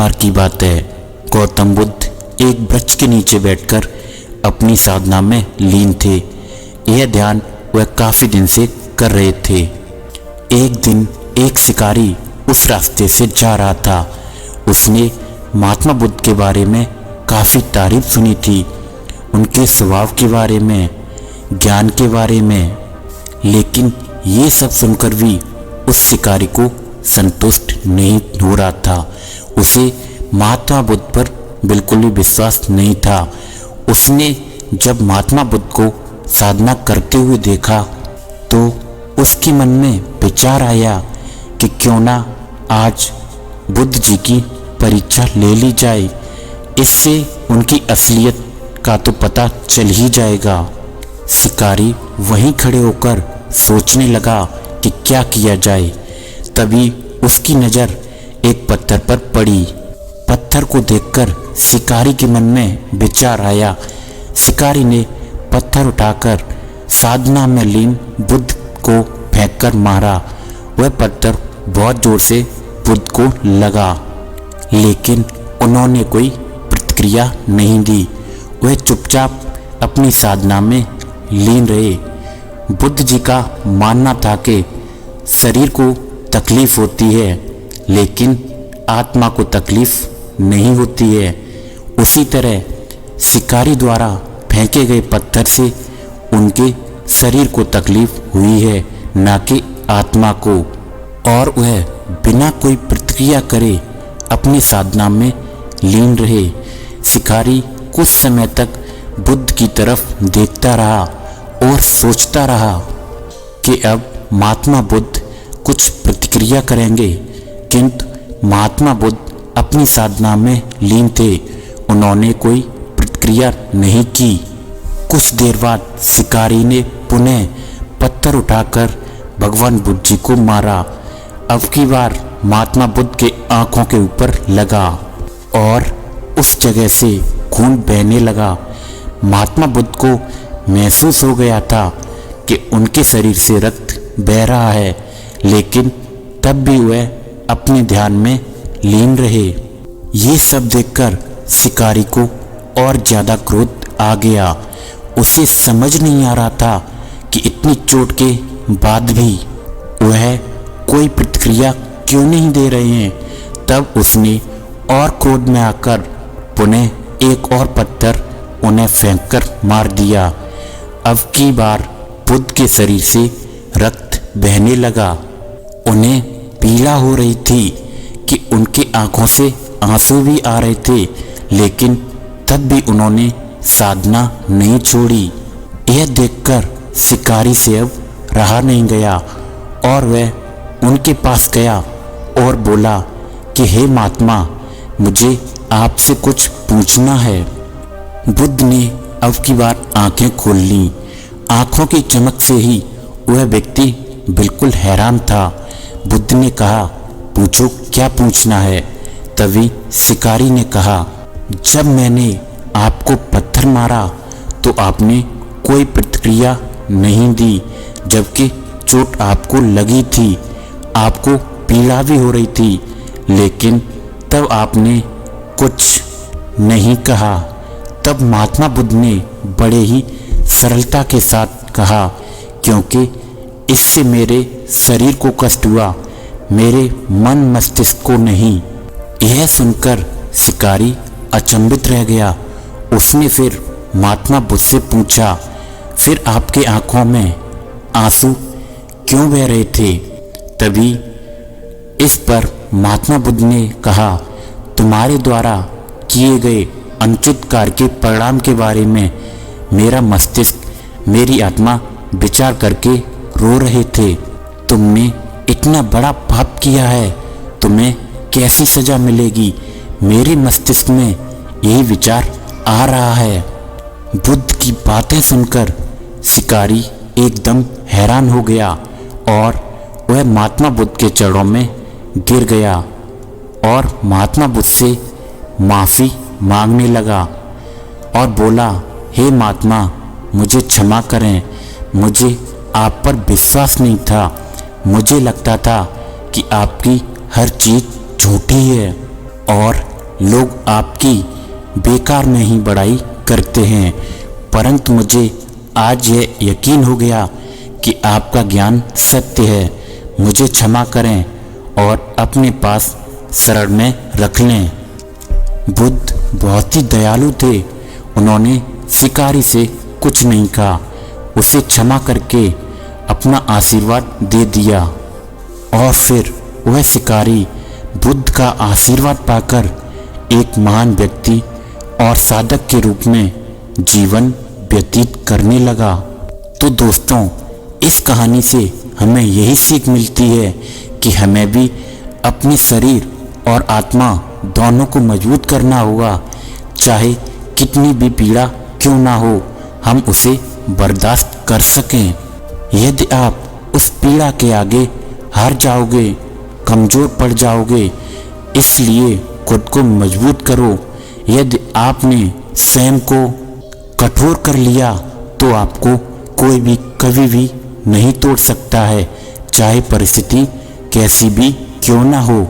बार की बात है। गौतम बुद्ध एक वृक्ष के नीचे बैठकर अपनी साधना में लीन थे। यह ध्यान वह काफी दिन से कर रहे थे। एक दिन एक शिकारी उस रास्ते से जा रहा था। उसने महात्मा बुद्ध के बारे में काफी तारीफ सुनी थी, उनके स्वभाव के बारे में, ज्ञान के बारे में। लेकिन ये सब सुनकर भी उस शिकारी को संतुष्ट नहीं हो रहा था। उसे महात्मा बुद्ध पर बिल्कुल भी विश्वास नहीं था। उसने जब महात्मा बुद्ध को साधना करते हुए देखा तो उसके मन में विचार आया कि क्यों ना आज बुद्ध जी की परीक्षा ले ली जाए। इससे उनकी असलियत का तो पता चल ही जाएगा। शिकारी वहीं खड़े होकर सोचने लगा कि क्या किया जाए। तभी उसकी नज़र एक पत्थर पर पड़ी। पत्थर को देखकर शिकारी के मन में विचार आया। शिकारी ने पत्थर उठाकर साधना में लीन बुद्ध को फेंककर मारा। वह पत्थर बहुत जोर से बुद्ध को लगा, लेकिन उन्होंने कोई प्रतिक्रिया नहीं दी। वह चुपचाप अपनी साधना में लीन रहे। बुद्ध जी का मानना था कि शरीर को तकलीफ होती है, लेकिन आत्मा को तकलीफ नहीं होती है। उसी तरह शिकारी द्वारा फेंके गए पत्थर से उनके शरीर को तकलीफ हुई है, न कि आत्मा को। और वह बिना कोई प्रतिक्रिया करे अपनी साधना में लीन रहे। शिकारी कुछ समय तक बुद्ध की तरफ देखता रहा और सोचता रहा कि अब महात्मा बुद्ध कुछ प्रतिक्रिया करेंगे, किंतु महात्मा बुद्ध अपनी साधना में लीन थे। उन्होंने कोई प्रतिक्रिया नहीं की। कुछ देर बाद शिकारी ने पुनः पत्थर उठाकर भगवान बुद्ध जी को मारा। अब की बार महात्मा बुद्ध के आंखों के ऊपर लगा और उस जगह से खून बहने लगा। महात्मा बुद्ध को महसूस हो गया था कि उनके शरीर से रक्त बह रहा है, लेकिन तब भी वह अपने ध्यान में लीन रहे। ये सब देखकर शिकारी को और ज्यादा क्रोध आ गया। उसे समझ नहीं आ रहा था कि इतनी चोट के बाद भी वह कोई प्रतिक्रिया क्यों नहीं दे रहे हैं। तब उसने और क्रोध में आकर पुनः एक और पत्थर उन्हें फेंककर मार दिया। अब की बार बुद्ध के शरीर से रक्त बहने लगा। उन्हें पीड़ा हो रही थी कि उनकी आंखों से आंसू भी आ रहे थे, लेकिन तब भी उन्होंने साधना नहीं छोड़ी। यह देखकर शिकारी से अब रहा नहीं गया और वह उनके पास गया और बोला कि हे महात्मा, मुझे आपसे कुछ पूछना है। बुद्ध ने अब की बार आंखें खोल लीं। आंखों की चमक से ही वह व्यक्ति बिल्कुल हैरान था। बुद्ध ने कहा, पूछो क्या पूछना है। तभी शिकारी ने कहा, जब मैंने आपको पत्थर मारा तो आपने कोई प्रतिक्रिया नहीं दी, जबकि चोट आपको लगी थी, आपको पीड़ा भी हो रही थी, लेकिन तब आपने कुछ नहीं कहा। तब महात्मा बुद्ध ने बड़े ही सरलता के साथ कहा, क्योंकि इससे मेरे शरीर को कष्ट हुआ, मेरे मन मस्तिष्क को नहीं। यह सुनकर शिकारी अचंभित रह गया। उसने फिर महात्मा बुद्ध से पूछा, फिर आपके आंखों में आंसू क्यों बह रहे थे। तभी इस पर महात्मा बुद्ध ने कहा, तुम्हारे द्वारा किए गए अनुचित कार्य के परिणाम के बारे में मेरा मस्तिष्क, मेरी आत्मा विचार करके रो रहे थे। तुमने इतना बड़ा पाप किया है, तुम्हें कैसी सजा मिलेगी, मेरे मस्तिष्क में यही विचार आ रहा है। बुद्ध की बातें सुनकर शिकारी एकदम हैरान हो गया और वह महात्मा बुद्ध के चरणों में गिर गया और महात्मा बुद्ध से माफ़ी मांगने लगा और बोला, हे महात्मा, मुझे क्षमा करें, मुझे आप पर विश्वास नहीं था। मुझे लगता था कि आपकी हर चीज़ झूठी है और लोग आपकी बेकार में ही बड़ाई करते हैं, परंतु मुझे आज यह यकीन हो गया कि आपका ज्ञान सत्य है। मुझे क्षमा करें और अपने पास शरण में रख लें। बुद्ध बहुत ही दयालु थे। उन्होंने शिकारी से कुछ नहीं कहा, उसे क्षमा करके अपना आशीर्वाद दे दिया और फिर वह शिकारी बुद्ध का आशीर्वाद पाकर एक महान व्यक्ति और साधक के रूप में जीवन व्यतीत करने लगा। तो दोस्तों, इस कहानी से हमें यही सीख मिलती है कि हमें भी अपने शरीर और आत्मा दोनों को मजबूत करना होगा। चाहे कितनी भी पीड़ा क्यों ना हो, हम उसे बर्दाश्त कर सकें। यदि आप उस पीड़ा के आगे हार जाओगे, कमज़ोर पड़ जाओगे, इसलिए खुद को मजबूत करो। यदि आपने स्वयं को कठोर कर लिया तो आपको कोई भी कभी भी नहीं तोड़ सकता है, चाहे परिस्थिति कैसी भी क्यों ना हो।